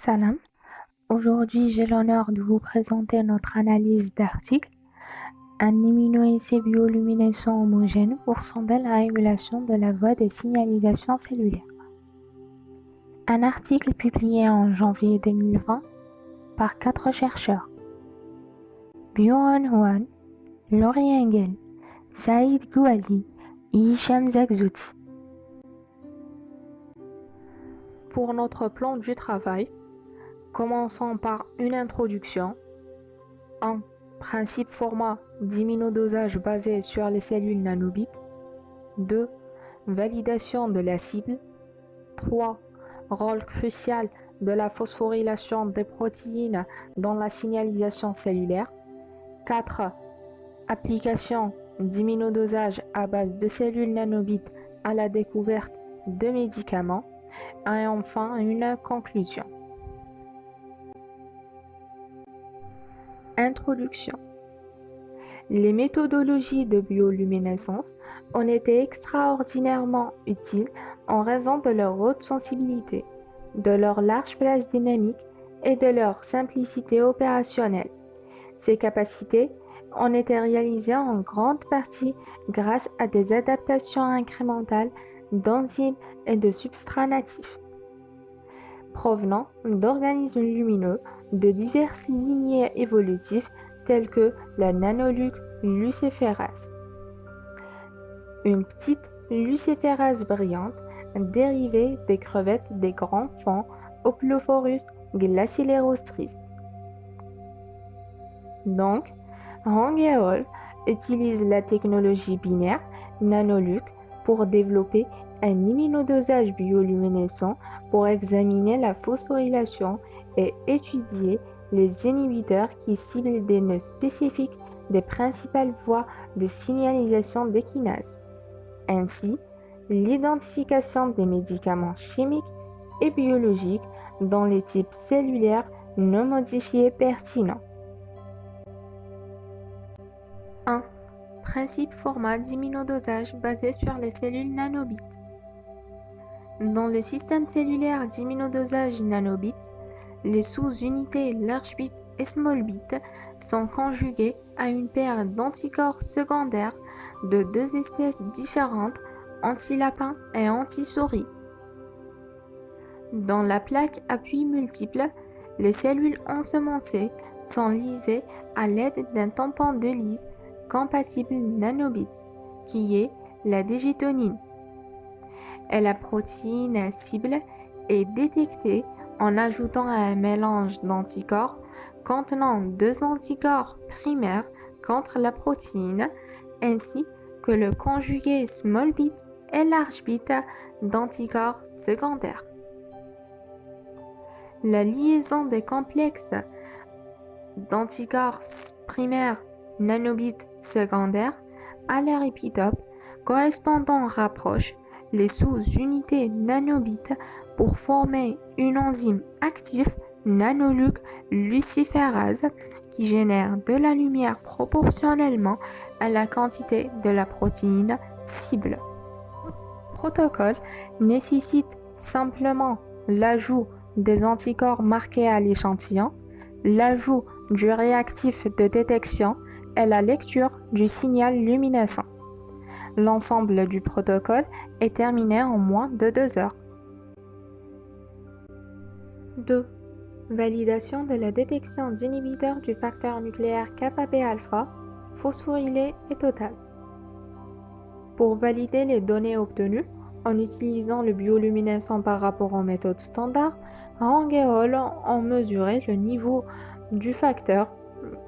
Salam, aujourd'hui j'ai l'honneur de vous présenter notre analyse d'article un immunoessai bioluminescent homogène pour sonder la régulation de la voie de signalisation cellulaire. Un article publié en janvier 2020 par 4 chercheurs, Byung-Hun Hwan, Laurie Engel, Saïd Gouali et Hicham Zakzouti. Pour notre plan du travail, commençons par une introduction. 1. Principe format d'immunodosage basé sur les cellules nanobits. 2. Validation de la cible. 3. Rôle crucial de la phosphorylation des protéines dans la signalisation cellulaire. 4. Application d'immunodosage à base de cellules nanobits à la découverte de médicaments. Et enfin, une conclusion. Introduction. Les méthodologies de bioluminescence ont été extraordinairement utiles en raison de leur haute sensibilité, de leur large plage dynamique et de leur simplicité opérationnelle. Ces capacités ont été réalisées en grande partie grâce à des adaptations incrémentales d'enzymes et de substrats natifs, provenant d'organismes lumineux de diverses lignées évolutives telles que la nanolucérase, une petite luciférase brillante dérivée des crevettes des grands fonds Oplophorus glacialerostris. Donc, Hong et al. Utilisent la technologie binaire nanoluc pour développer un immunodosage bioluminescent pour examiner la phosphorylation et étudier les inhibiteurs qui ciblent des nœuds spécifiques des principales voies de signalisation des kinases. Ainsi, l'identification des médicaments chimiques et biologiques dans les types cellulaires non modifiés pertinents. 1. Principe format d'immunodosage basé sur les cellules nanobits. Dans le système cellulaire d'immunodosage nanobit, les sous-unités large bit et small bit sont conjuguées à une paire d'anticorps secondaires de deux espèces différentes, anti-lapin et anti-souris. Dans la plaque appui multiple, les cellules ensemencées sont lysées à l'aide d'un tampon de lyse compatible nanobit, qui est la digitonine. Et la protéine cible est détectée en ajoutant un mélange d'anticorps contenant deux anticorps primaires contre la protéine, ainsi que le conjugué small bit et large bit d'anticorps secondaires. La liaison des complexes d'anticorps primaires nanobit secondaires à leur épitope correspondant rapproche les sous-unités nanobit pour former une enzyme active nanolucérase qui génère de la lumière proportionnellement à la quantité de la protéine cible. Le protocole nécessite simplement l'ajout des anticorps marqués à l'échantillon, l'ajout du réactif de détection et la lecture du signal luminescent. L'ensemble du protocole est terminé en moins de 2 heures. 2. Validation de la détection d'inhibiteurs du facteur nucléaire kappa-B-alpha, phosphorylé et total. Pour valider les données obtenues, en utilisant le bioluminescent par rapport aux méthodes standards, Hong et al. Ont mesuré le niveau du facteur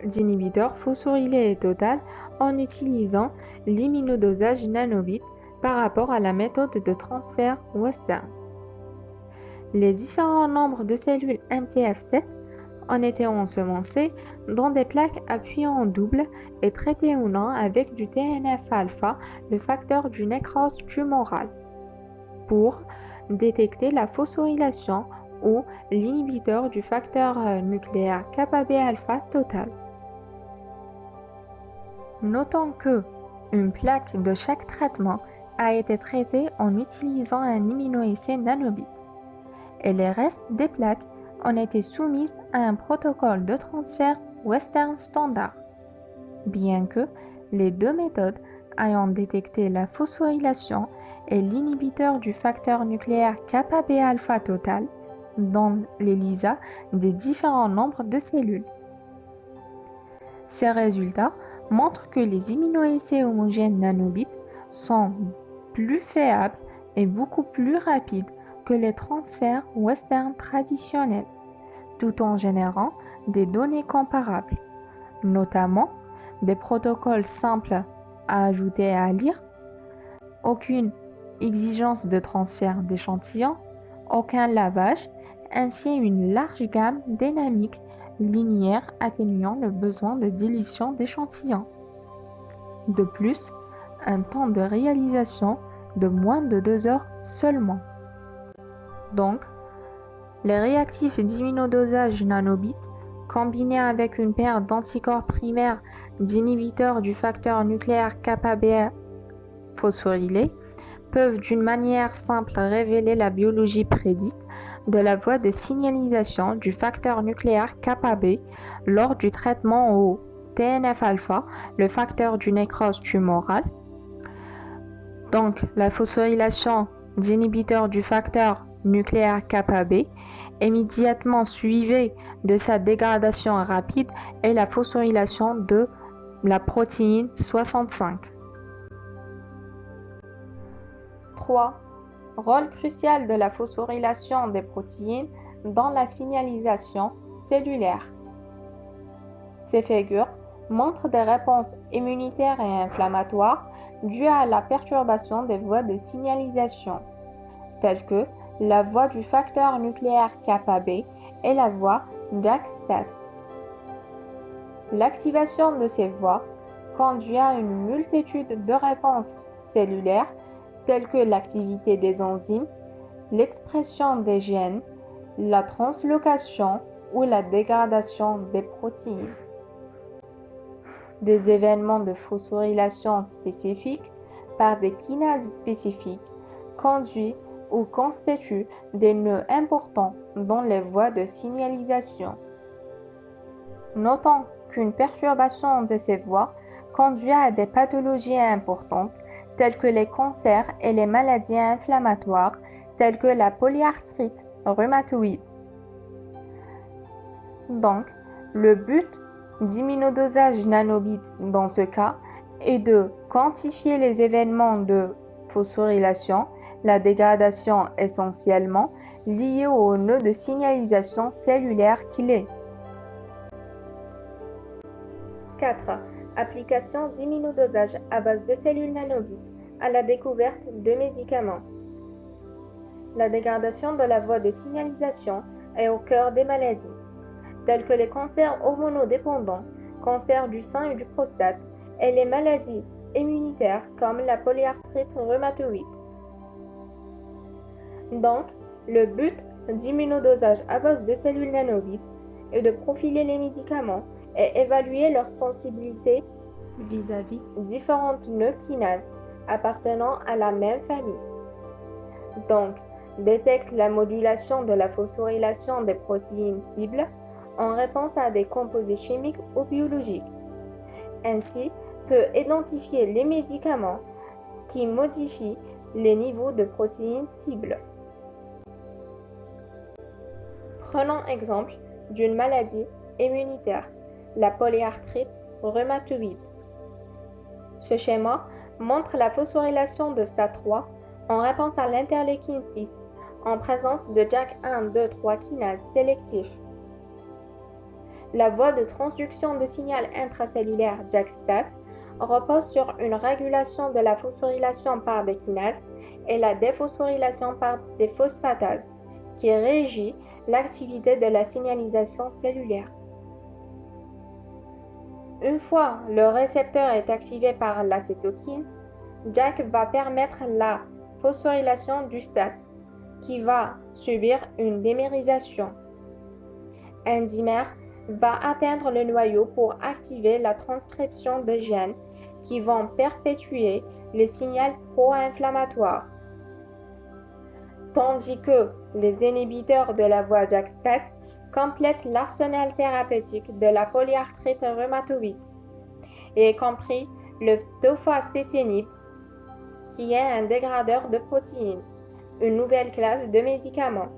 d'inhibiteur phosphorylé et total en utilisant l'immunodosage nanobit par rapport à la méthode de transfert Western. Les différents nombres de cellules MCF7 ont été ensemencés dans des plaques appuyées en double et traitées ou non avec du TNF-alpha, le facteur du nécrose tumorale, pour détecter la phosphorylation ou l'inhibiteur du facteur nucléaire kappa-B-alpha total. Notons que une plaque de chaque traitement a été traitée en utilisant un immunoessai nanobit et les restes des plaques ont été soumises à un protocole de transfert Western standard. Bien que les deux méthodes ayant détecté la phosphorylation et l'inhibiteur du facteur nucléaire kappa B alpha total dans l'ELISA des différents nombres de cellules. Ces résultats montrent que les immunoessais homogènes nanobits sont plus fiables et beaucoup plus rapides que les transferts Western traditionnels, tout en générant des données comparables, notamment des protocoles simples à ajouter et à lire, aucune exigence de transfert d'échantillons, aucun lavage, ainsi une large gamme dynamiques linéaires atténuant le besoin de dilution d'échantillons. De plus, un temps de réalisation de moins de 2 heures seulement. Donc, les réactifs d'immunodosage nanobits combinés avec une paire d'anticorps primaires d'inhibiteurs du facteur nucléaire kappa B phosphorylé peuvent d'une manière simple révéler la biologie prédite de la voie de signalisation du facteur nucléaire kappa B lors du traitement au TNF-alpha, le facteur du nécrose tumorale. Donc, la phosphorylation d'inhibiteurs du facteur nucléaire kappa B, immédiatement suivie de sa dégradation rapide et la phosphorylation de la protéine 65. 3. Rôle crucial de la phosphorylation des protéines dans la signalisation cellulaire. Ces figures montrent des réponses immunitaires et inflammatoires dues à la perturbation des voies de signalisation, telles que la voie du facteur nucléaire kappa B et la voie JAK-STAT. L'activation de ces voies conduit à une multitude de réponses cellulaires telles que l'activité des enzymes, l'expression des gènes, la translocation ou la dégradation des protéines. Des événements de phosphorylation spécifiques par des kinases spécifiques conduisent ou constituent des nœuds importants dans les voies de signalisation. Notons qu'une perturbation de ces voies conduit à des pathologies importantes telles que les cancers et les maladies inflammatoires telles que la polyarthrite rhumatoïde. Donc, le but d'immunodosage nanobit dans ce cas est de quantifier les événements de phosphorylation, la dégradation essentiellement liée au nœud de signalisation cellulaire qu'il est. 4. Applications d'immunodosage à base de cellules nanobits à la découverte de médicaments. La dégradation de la voie de signalisation est au cœur des maladies, telles que les cancers hormonodépendants, cancers du sein et du prostate, et les maladies immunitaires comme la polyarthrite rhumatoïde. Donc, le but d'immunodosage à base de cellules nanobits est de profiler les médicaments et évaluer leur sensibilité vis-à-vis différentes nœuds kinases appartenant à la même famille. Donc, détecte la modulation de la phosphorylation des protéines cibles en réponse à des composés chimiques ou biologiques. Ainsi, peut identifier les médicaments qui modifient les niveaux de protéines cibles. Prenons exemple d'une maladie immunitaire, la polyarthrite rhumatoïde. Ce schéma montre la phosphorylation de stade 3 en réponse à l'interleukine 6 en présence de JAK1, 2, 3 kinases sélectifs. La voie de transduction de signal intracellulaire JAK-STAT repose sur une régulation de la phosphorylation par des kinases et la déphosphorylation par des phosphatases, qui régit l'activité de la signalisation cellulaire. Une fois le récepteur est activé par la cytokine, JAK va permettre la phosphorylation du STAT, qui va subir une dimérisation. Un dimère va atteindre le noyau pour activer la transcription de gènes qui vont perpétuer le signal pro-inflammatoire, tandis que les inhibiteurs de la voie JAK-STAT complète l'arsenal thérapeutique de la polyarthrite rhumatoïde, y compris le tofacitinib, qui est un dégradeur de protéines, une nouvelle classe de médicaments,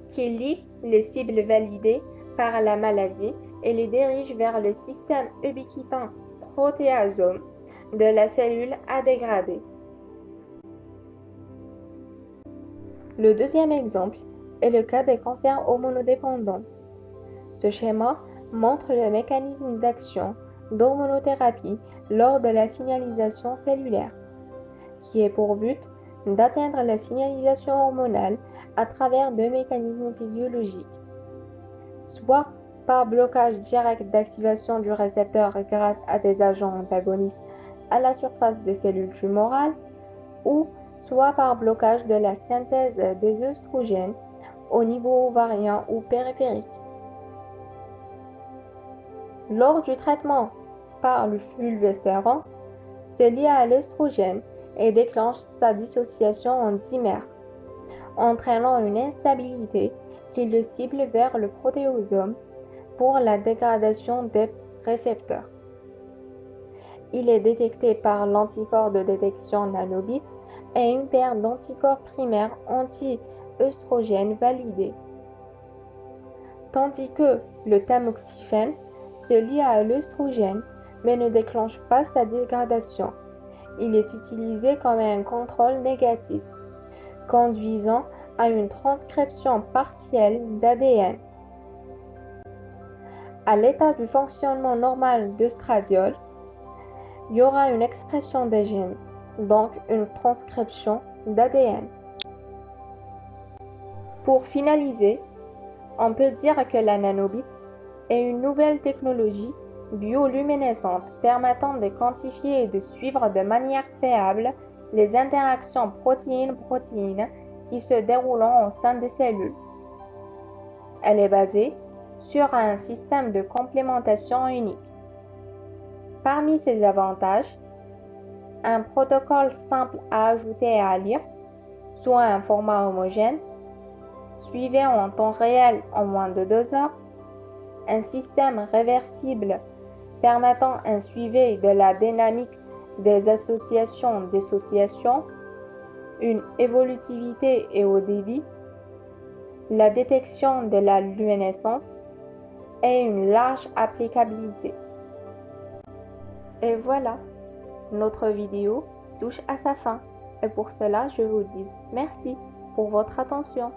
qui lie les cibles validées par la maladie et les dirige vers le système ubiquitin protéasome de la cellule à dégrader. Le deuxième exemple est le cas des cancers hormonodépendants. Ce schéma montre le mécanisme d'action d'hormonothérapie lors de la signalisation cellulaire, qui est pour but d'atteindre la signalisation hormonale à travers deux mécanismes physiologiques, soit par blocage direct d'activation du récepteur grâce à des agents antagonistes à la surface des cellules tumorales, ou soit par blocage de la synthèse des œstrogènes au niveau ovarien ou périphérique. Lors du traitement par le fulvestrant, se lie à l'œstrogène et déclenche sa dissociation en dimère, entraînant une instabilité qui le cible vers le protéasome pour la dégradation des récepteurs. Il est détecté par l'anticorps de détection nanobit et une paire d'anticorps primaires anti-œstrogènes validés, tandis que le tamoxifène se lie à l'œstrogène mais ne déclenche pas sa dégradation. Il est utilisé comme un contrôle négatif, conduisant à une transcription partielle d'ADN. À l'état du fonctionnement normal d'œstradiol, il y aura une expression des gènes, donc une transcription d'ADN. Pour finaliser, on peut dire que la nanobit est une nouvelle technologie bioluminescente permettant de quantifier et de suivre de manière fiable les interactions protéines-protéines qui se déroulent au sein des cellules. Elle est basée sur un système de complémentation unique. Parmi ses avantages, un protocole simple à ajouter et à lire, soit un format homogène, suivi en temps réel en moins de 2 heures, un système réversible permettant un suivi de la dynamique des associations-dissociations, une évolutivité et au débit, la détection de la luminescence et une large applicabilité. Et voilà, notre vidéo touche à sa fin et pour cela je vous dis merci pour votre attention.